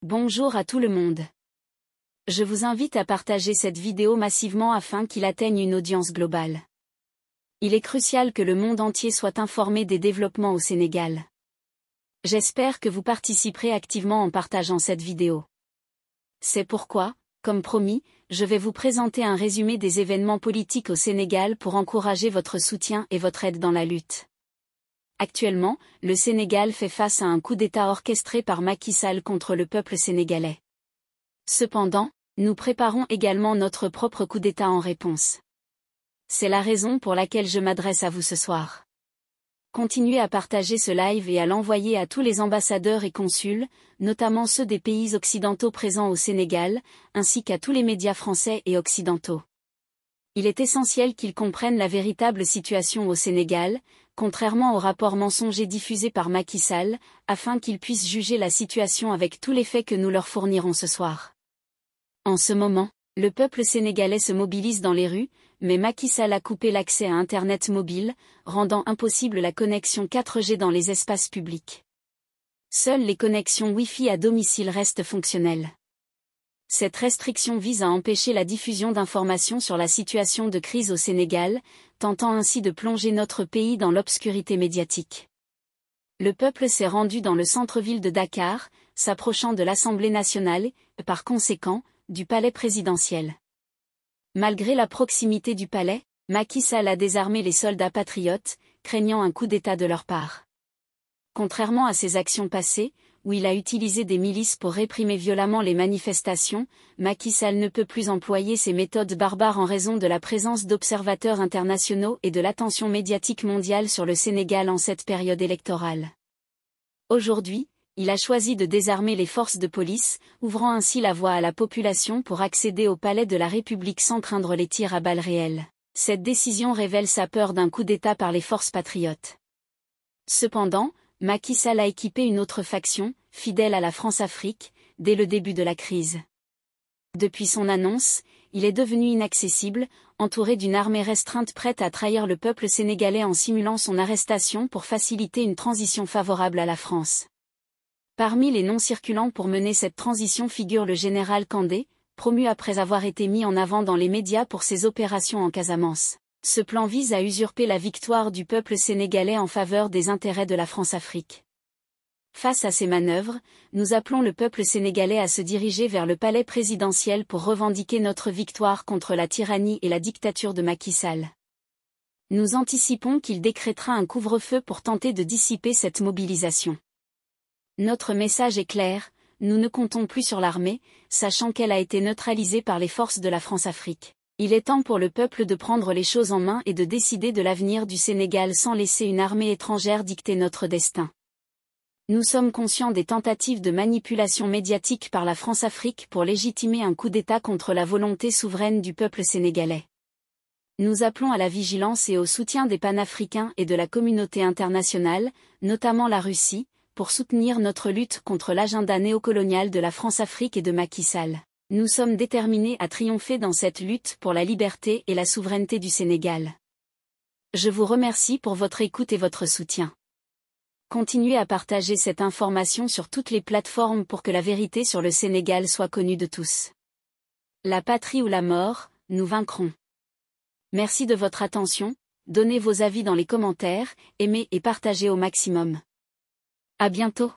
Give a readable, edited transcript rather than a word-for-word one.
Bonjour à tout le monde. Je vous invite à partager cette vidéo massivement afin qu'il atteigne une audience globale. Il est crucial que le monde entier soit informé des développements au Sénégal. J'espère que vous participerez activement en partageant cette vidéo. C'est pourquoi, comme promis, je vais vous présenter un résumé des événements politiques au Sénégal pour encourager votre soutien et votre aide dans la lutte. Actuellement, le Sénégal fait face à un coup d'État orchestré par Macky Sall contre le peuple sénégalais. Cependant, nous préparons également notre propre coup d'État en réponse. C'est la raison pour laquelle je m'adresse à vous ce soir. Continuez à partager ce live et à l'envoyer à tous les ambassadeurs et consuls, notamment ceux des pays occidentaux présents au Sénégal, ainsi qu'à tous les médias français et occidentaux. Il est essentiel qu'ils comprennent la véritable situation au Sénégal, contrairement aux rapports mensongers diffusés par Macky Sall, afin qu'ils puissent juger la situation avec tous les faits que nous leur fournirons ce soir. En ce moment, le peuple sénégalais se mobilise dans les rues, mais Macky Sall a coupé l'accès à Internet mobile, rendant impossible la connexion 4G dans les espaces publics. Seules les connexions Wi-Fi à domicile restent fonctionnelles. Cette restriction vise à empêcher la diffusion d'informations sur la situation de crise au Sénégal, tentant ainsi de plonger notre pays dans l'obscurité médiatique. Le peuple s'est rendu dans le centre-ville de Dakar, s'approchant de l'Assemblée nationale et, par conséquent, du palais présidentiel. Malgré la proximité du palais, Macky Sall a désarmé les soldats patriotes, craignant un coup d'État de leur part. Contrairement à ses actions passées, où il a utilisé des milices pour réprimer violemment les manifestations, Macky Sall ne peut plus employer ces méthodes barbares en raison de la présence d'observateurs internationaux et de l'attention médiatique mondiale sur le Sénégal en cette période électorale. Aujourd'hui, il a choisi de désarmer les forces de police, ouvrant ainsi la voie à la population pour accéder au palais de la République sans craindre les tirs à balles réelles. Cette décision révèle sa peur d'un coup d'État par les forces patriotes. Cependant, Macky Sall a équipé une autre faction, fidèle à la France-Afrique, dès le début de la crise. Depuis son annonce, il est devenu inaccessible, entouré d'une armée restreinte prête à trahir le peuple sénégalais en simulant son arrestation pour faciliter une transition favorable à la France. Parmi les noms circulants pour mener cette transition figure le général Kandé, promu après avoir été mis en avant dans les médias pour ses opérations en Casamance. Ce plan vise à usurper la victoire du peuple sénégalais en faveur des intérêts de la France-Afrique. Face à ces manœuvres, nous appelons le peuple sénégalais à se diriger vers le palais présidentiel pour revendiquer notre victoire contre la tyrannie et la dictature de Macky Sall. Nous anticipons qu'il décrétera un couvre-feu pour tenter de dissiper cette mobilisation. Notre message est clair, nous ne comptons plus sur l'armée, sachant qu'elle a été neutralisée par les forces de la France-Afrique. Il est temps pour le peuple de prendre les choses en main et de décider de l'avenir du Sénégal sans laisser une armée étrangère dicter notre destin. Nous sommes conscients des tentatives de manipulation médiatique par la France-Afrique pour légitimer un coup d'État contre la volonté souveraine du peuple sénégalais. Nous appelons à la vigilance et au soutien des panafricains et de la communauté internationale, notamment la Russie, pour soutenir notre lutte contre l'agenda néocolonial de la France-Afrique et de Macky Sall. Nous sommes déterminés à triompher dans cette lutte pour la liberté et la souveraineté du Sénégal. Je vous remercie pour votre écoute et votre soutien. Continuez à partager cette information sur toutes les plateformes pour que la vérité sur le Sénégal soit connue de tous. La patrie ou la mort, nous vaincrons. Merci de votre attention, donnez vos avis dans les commentaires, aimez et partagez au maximum. À bientôt.